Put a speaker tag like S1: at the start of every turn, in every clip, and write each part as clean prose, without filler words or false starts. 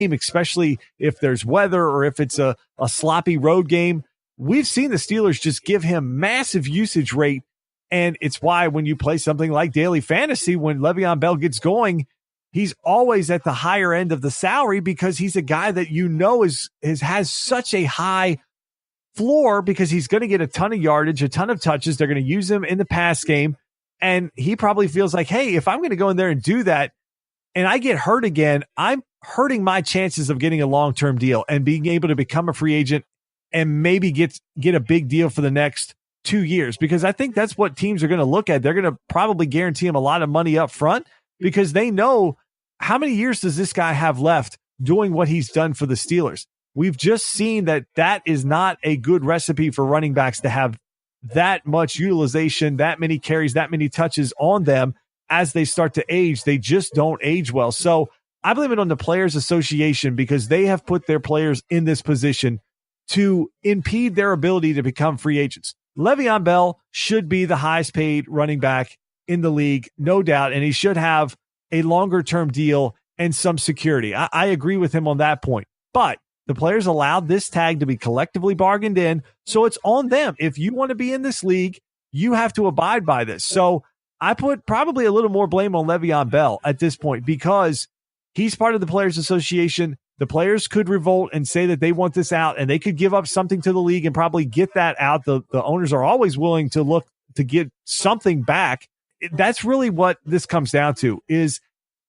S1: especially if there's weather or if it's a sloppy road game. We've seen the Steelers just give him massive usage rate, and it's why when you play something like daily fantasy, when Le'Veon Bell gets going, he's always at the higher end of the salary because he's a guy that has such a high floor because he's going to get a ton of yardage, a ton of touches. They're going to use him in the pass game, and he probably feels like, hey, if I'm going to go in there and do that and I get hurt again, I'm hurting my chances of getting a long-term deal and being able to become a free agent and maybe get a big deal for the next 2 years, because I think that's what teams are going to look at. They're going to probably guarantee him a lot of money up front because they know how many years does this guy have left doing what he's done for the Steelers. We've just seen that is not a good recipe for running backs to have that much utilization, that many carries, that many touches on them as they start to age. They just don't age well. So I blame it on the Players Association because they have put their players in this position to impede their ability to become free agents. Le'Veon Bell should be the highest paid running back in the league, no doubt, and he should have a longer-term deal and some security. I agree with him on that point. But the players allowed this tag to be collectively bargained in, so it's on them. If you want to be in this league, you have to abide by this. So I put probably a little more blame on Le'Veon Bell at this point because he's part of the Players Association. The players could revolt and say that they want this out, and they could give up something to the league and probably get that out. The owners are always willing to look to get something back. That's really what this comes down to, is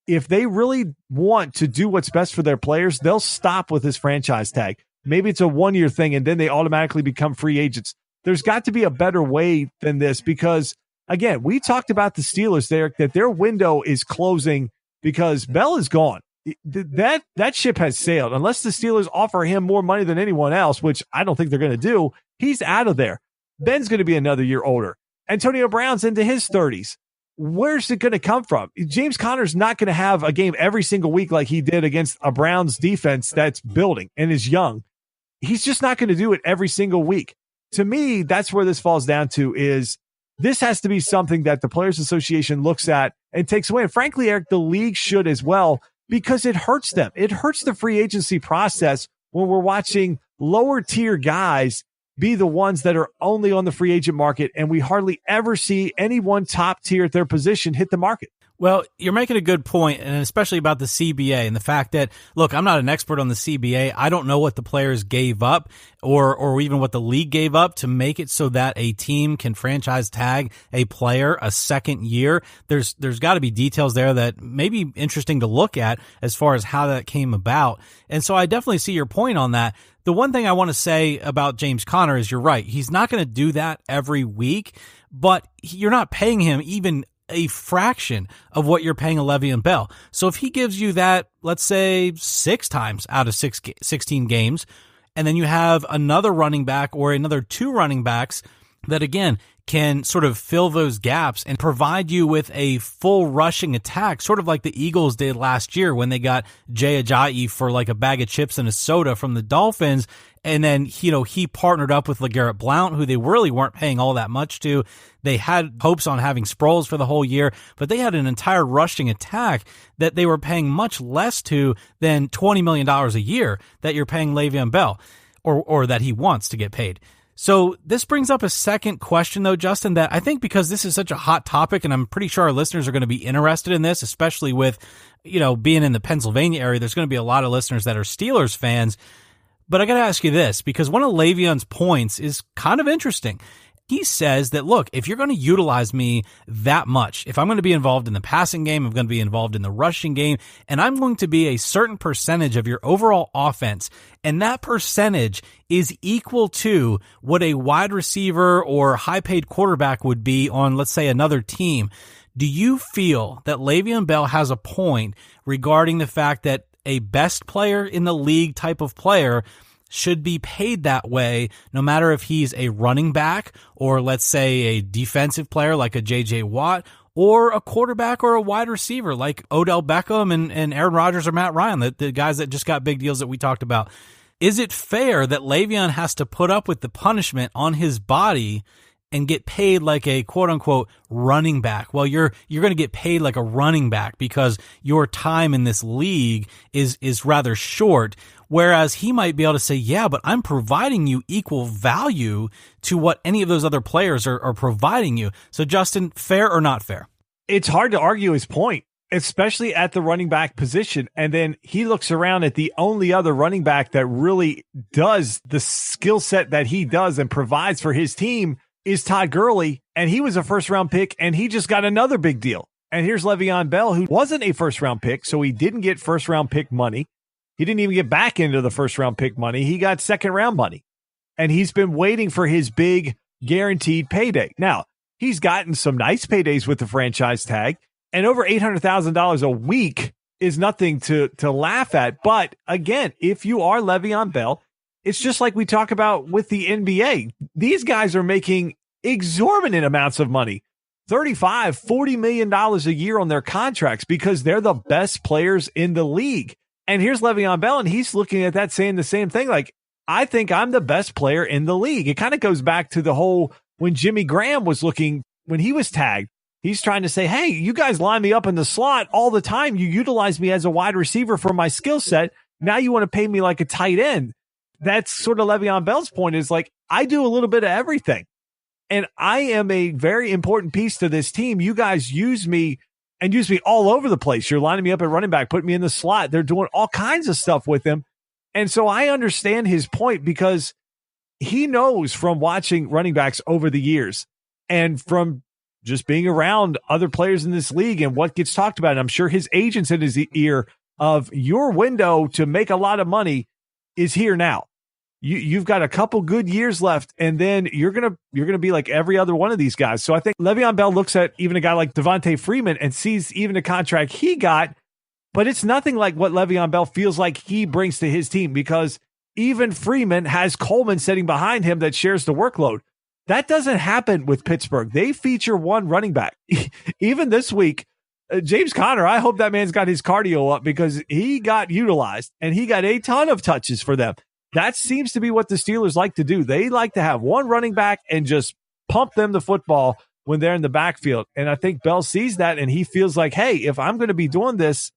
S1: if they really want to do what's best for their players, they'll stop with this franchise tag. Maybe it's a 1-year thing, and then they automatically become free agents. There's got to be a better way than this because, again, we talked about the Steelers there, that their window is closing because Bell is gone. That ship has sailed. Unless the Steelers offer him more money than anyone else, which I don't think they're going to do, he's out of there. Ben's going to be another year older. Antonio Brown's into his 30s. Where's it going to come from? James Conner's not going to have a game every single week like he did against a Browns defense that's building and is young. He's just not going to do it every single week. To me, that's where this falls down to, is this has to be something that the Players Association looks at and takes away. And frankly, Eric, the league should as well, because it hurts them. It hurts the free agency process when we're watching lower tier guys be the ones that are only on the free agent market, and we hardly ever see anyone top tier at their position hit the market.
S2: Well, you're making a good point, and especially about the CBA and the fact that, look, I'm not an expert on the CBA. I don't know what the players gave up or even what the league gave up to make it so that a team can franchise tag a player a second year. There's got to be details there that may be interesting to look at as far as how that came about. And so I definitely see your point on that. The one thing I want to say about James Conner is you're right. He's not going to do that every week, but you're not paying him even a fraction of what you're paying a Le'Veon Bell. So if he gives you that, let's say 6 times out of 16 games, and then you have another running back or another 2 running backs that, again, can sort of fill those gaps and provide you with a full rushing attack, sort of like the Eagles did last year when they got Jay Ajayi for like a bag of chips and a soda from the Dolphins. And then, he partnered up with LeGarrette Blount, who they really weren't paying all that much to. They had hopes on having Sproles for the whole year, but they had an entire rushing attack that they were paying much less to than $20 million a year that you're paying Le'Veon Bell, or that he wants to get paid. So this brings up a second question, though, Justin, that I think because this is such a hot topic, and I'm pretty sure our listeners are going to be interested in this, especially with, being in the Pennsylvania area, there's going to be a lot of listeners that are Steelers fans. But I got to ask you this, because one of Le'Veon's points is kind of interesting. He says that, look, if you're going to utilize me that much, if I'm going to be involved in the passing game, I'm going to be involved in the rushing game, and I'm going to be a certain percentage of your overall offense, and that percentage is equal to what a wide receiver or high-paid quarterback would be on, let's say, another team, do you feel that Le'Veon Bell has a point regarding the fact that a best player in the league type of player should be paid that way, no matter if he's a running back or, let's say, a defensive player like a J.J. Watt, or a quarterback or a wide receiver like Odell Beckham and Aaron Rodgers or Matt Ryan, the guys that just got big deals that we talked about? Is it fair that Le'Veon has to put up with the punishment on his body and get paid like a quote unquote running back. Well, you're going to get paid like a running back because your time in this league is rather short. Whereas he might be able to say, yeah, but I'm providing you equal value to what any of those other players are providing you. So Justin, fair or not fair?
S1: It's hard to argue his point, especially at the running back position. And then he looks around at the only other running back that really does the skill set that he does and provides for his team is Todd Gurley. And he was a first-round pick, and he just got another big deal. And here's Le'Veon Bell, who wasn't a first-round pick, so he didn't get first-round pick money. He didn't even get back into the first-round pick money. He got second-round money. And he's been waiting for his big guaranteed payday. Now, he's gotten some nice paydays with the franchise tag, and over $800,000 a week is nothing to laugh at. But again, if you are Le'Veon Bell, it's just like we talk about with the NBA. These guys are making exorbitant amounts of money, $35, $40 million a year on their contracts because they're the best players in the league. And here's Le'Veon Bell, and he's looking at that saying the same thing. Like, I think I'm the best player in the league. It kind of goes back to the whole when Jimmy Graham was looking, when he was tagged, he's trying to say, hey, you guys line me up in the slot all the time. You utilize me as a wide receiver for my skill set. Now you want to pay me like a tight end. That's sort of Le'Veon Bell's point, is like, I do a little bit of everything. And I am a very important piece to this team. You guys use me and use me all over the place. You're lining me up at running back, putting me in the slot. They're doing all kinds of stuff with him. And so I understand his point because he knows from watching running backs over the years and from just being around other players in this league and what gets talked about. And I'm sure his agent's in his ear of your window to make a lot of money is here now. You've got a couple good years left, and then you're gonna be like every other one of these guys. So I think Le'Veon Bell looks at even a guy like Devontae Freeman and sees even the contract he got, but it's nothing like what Le'Veon Bell feels like he brings to his team, because even Freeman has Coleman sitting behind him that shares the workload. That doesn't happen with Pittsburgh. They feature one running back. Even this week, James Conner, I hope that man's got his cardio up because he got utilized and he got a ton of touches for them. That seems to be what the Steelers like to do. They like to have one running back and just pump them the football when they're in the backfield. And I think Bell sees that and he feels like, hey, if I'm going to be doing this,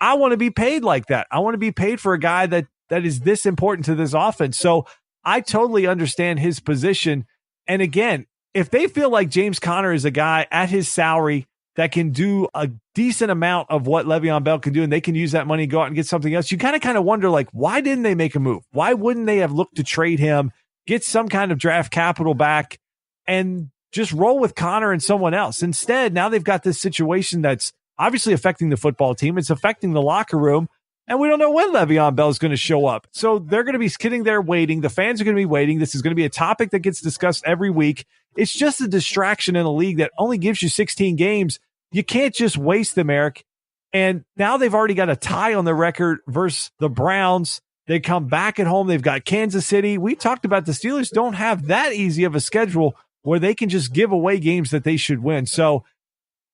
S1: I want to be paid like that. I want to be paid for a guy that is this important to this offense. So I totally understand his position. And again, if they feel like James Conner is a guy at his salary that can do a decent amount of what Le'Veon Bell can do, and they can use that money and go out and get something else, you kind of wonder, like, why didn't they make a move? Why wouldn't they have looked to trade him, get some kind of draft capital back, and just roll with Conner and someone else? Instead, now they've got this situation that's obviously affecting the football team. It's affecting the locker room, and we don't know when Le'Veon Bell is going to show up. So they're going to be sitting there waiting. The fans are going to be waiting. This is going to be a topic that gets discussed every week. It's just a distraction in a league that only gives you 16 games. You can't just waste them, Eric. And now they've already got a tie on their record versus the Browns. They come back at home. They've got Kansas City. We talked about the Steelers don't have that easy of a schedule where they can just give away games that they should win. So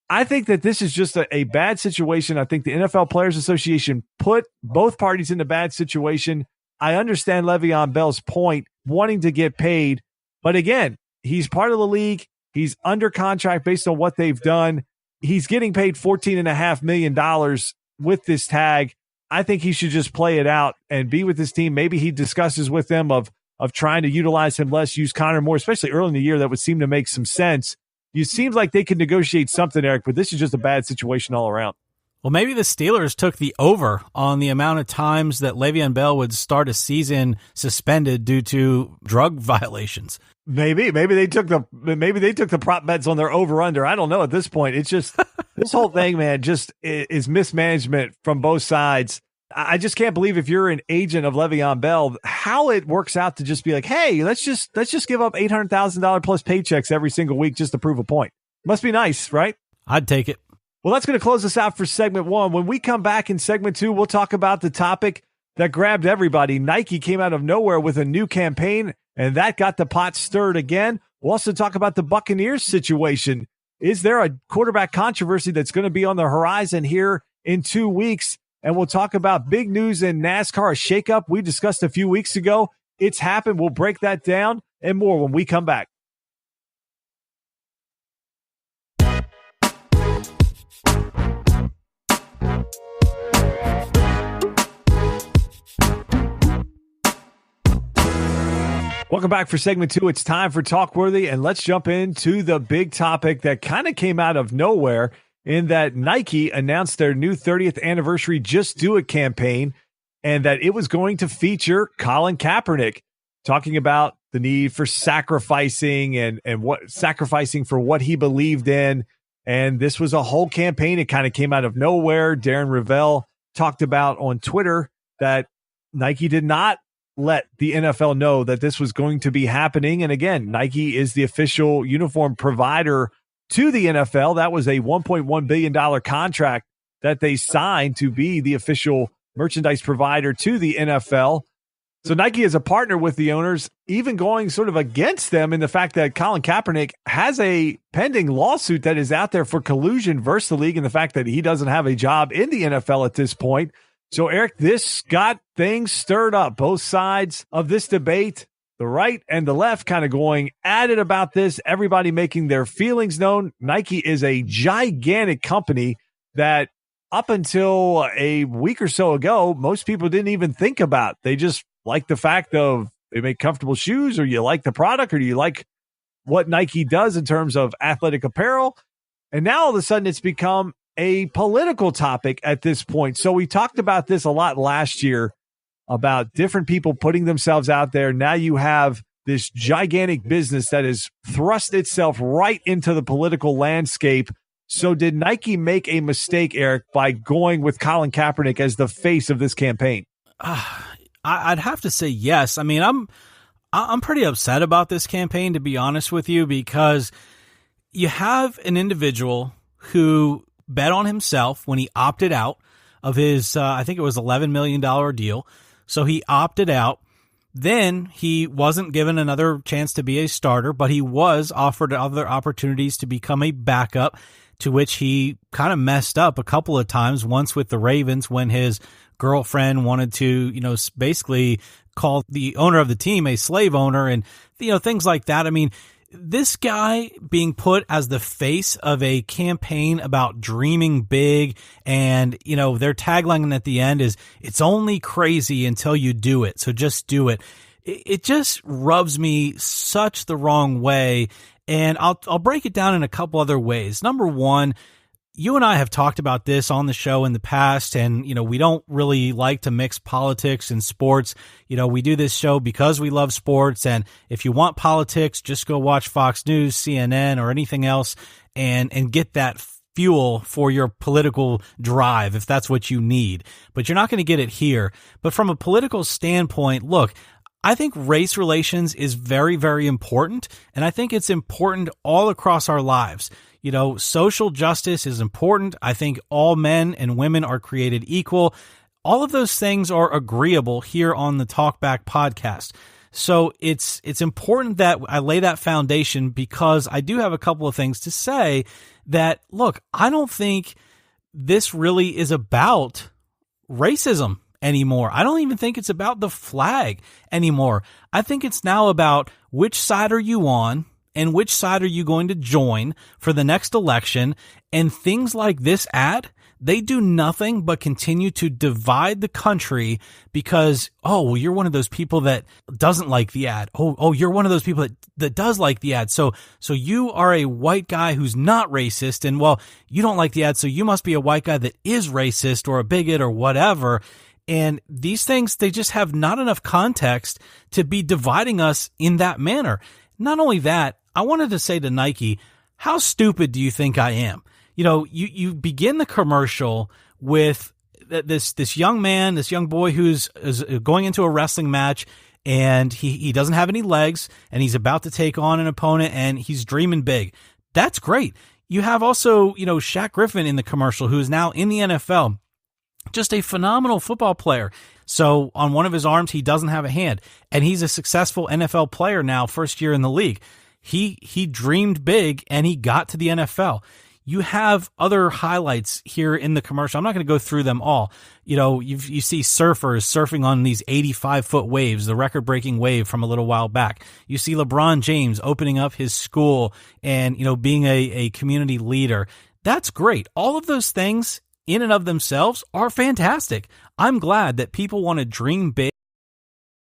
S1: I think that this is just a bad situation. I think the NFL Players Association put both parties in a bad situation. I understand Le'Veon Bell's point, wanting to get paid. But again, he's part of the league. He's under contract based on what they've done. He's getting paid $14.5 million with this tag. I think he should just play it out and be with his team. Maybe he discusses with them of trying to utilize him less, use Conner more, especially early in the year. That would seem to make some sense. It seems like they could negotiate something, Eric, but this is just a bad situation all around.
S2: Well, maybe the Steelers took the over on the amount of times that Le'Veon Bell would start a season suspended due to drug violations.
S1: Maybe they took the prop bets on their over under. I don't know at this point. It's just this whole thing, man, just is mismanagement from both sides. I just can't believe, if you're an agent of Le'Veon Bell, how it works out to just be like, hey, let's just give up $800,000 plus paychecks every single week just to prove a point. Must be nice, right?
S2: I'd take it.
S1: Well, that's going to close us out for segment one. When we come back in segment two, we'll talk about the topic that grabbed everybody. Nike came out of nowhere with a new campaign, and that got the pot stirred again. We'll also talk about the Buccaneers situation. Is there a quarterback controversy that's going to be on the horizon here in 2 weeks? And we'll talk about big news in NASCAR, a shakeup we discussed a few weeks ago. It's happened. We'll break that down and more when we come back. Welcome back for segment 2. It's time for Talkworthy, and let's jump into the big topic that kind of came out of nowhere in that Nike announced their new 30th anniversary Just Do It campaign, and that it was going to feature Colin Kaepernick, talking about the need for sacrificing and what sacrificing for what he believed in. And this was a whole campaign. It kind of came out of nowhere. Darren Ravel talked about on Twitter that Nike did not let the NFL know that this was going to be happening. And again, Nike is the official uniform provider to the NFL. That was a $1.1 billion contract that they signed to be the official merchandise provider to the NFL. So Nike is a partner with the owners, even going sort of against them in the fact that Colin Kaepernick has a pending lawsuit that is out there for collusion versus the league, and the fact that he doesn't have a job in the NFL at this point. So, Eric, this got things stirred up. Both sides of this debate, the right and the left, kind of going at it about this, everybody making their feelings known. Nike is a gigantic company that up until a week or so ago, most people didn't even think about. They just like the fact of they make comfortable shoes, or you like the product, or do you like what Nike does in terms of athletic apparel. And now all of a sudden it's become a political topic at this point. So we talked about this a lot last year about different people putting themselves out there. Now you have this gigantic business that has thrust itself right into the political landscape. So did Nike make a mistake, Eric, by going with Colin Kaepernick as the face of this campaign?
S2: I'd have to say yes. I mean, I'm pretty upset about this campaign, to be honest with you, because you have an individual who bet on himself when he opted out of his, I think it was $11 million deal. So he opted out. Then he wasn't given another chance to be a starter, but he was offered other opportunities to become a backup, to which he kind of messed up a couple of times. Once with the Ravens when his girlfriend wanted to, basically call the owner of the team a slave owner and, things like that. I mean, this guy being put as the face of a campaign about dreaming big, and, their tagline at the end is, it's only crazy until you do it. So just do it. It just rubs me such the wrong way. And I'll break it down in a couple other ways. Number one, you and I have talked about this on the show in the past, and, we don't really like to mix politics and sports. We do this show because we love sports, and if you want politics, just go watch Fox News, CNN, or anything else and get that fuel for your political drive if that's what you need. But you're not going to get it here. But from a political standpoint, look, I think race relations is very, very important, and I think it's important all across our lives. Social justice is important. I think all men and women are created equal. All of those things are agreeable here on the Talkback podcast. So it's important that I lay that foundation, because I do have a couple of things to say that, look, I don't think this really is about racism anymore. I don't even think it's about the flag anymore. I think it's now about which side are you on and which side are you going to join for the next election. And things like this ad, they do nothing but continue to divide the country because, well, you're one of those people that doesn't like the ad. Oh, you're one of those people that does like the ad. So you are a white guy who's not racist, and, well, you don't like the ad, so you must be a white guy that is racist or a bigot or whatever. And these things, they just have not enough context to be dividing us in that manner. Not only that, I wanted to say to Nike, how stupid do you think I am? You begin the commercial with this young man, this young boy is going into a wrestling match, and he doesn't have any legs, and he's about to take on an opponent, and he's dreaming big. That's great. You have also, Shaq Griffin in the commercial, who is now in the NFL. Just a phenomenal football player. So on one of his arms, he doesn't have a hand, and he's a successful NFL player now, first year in the league. He dreamed big, and he got to the NFL. You have other highlights here in the commercial. I'm not going to go through them all. You see surfers surfing on these 85-foot waves, the record-breaking wave from a little while back. You see LeBron James opening up his school and, being a community leader. That's great. All of those things in and of themselves are fantastic. I'm glad that people want to dream big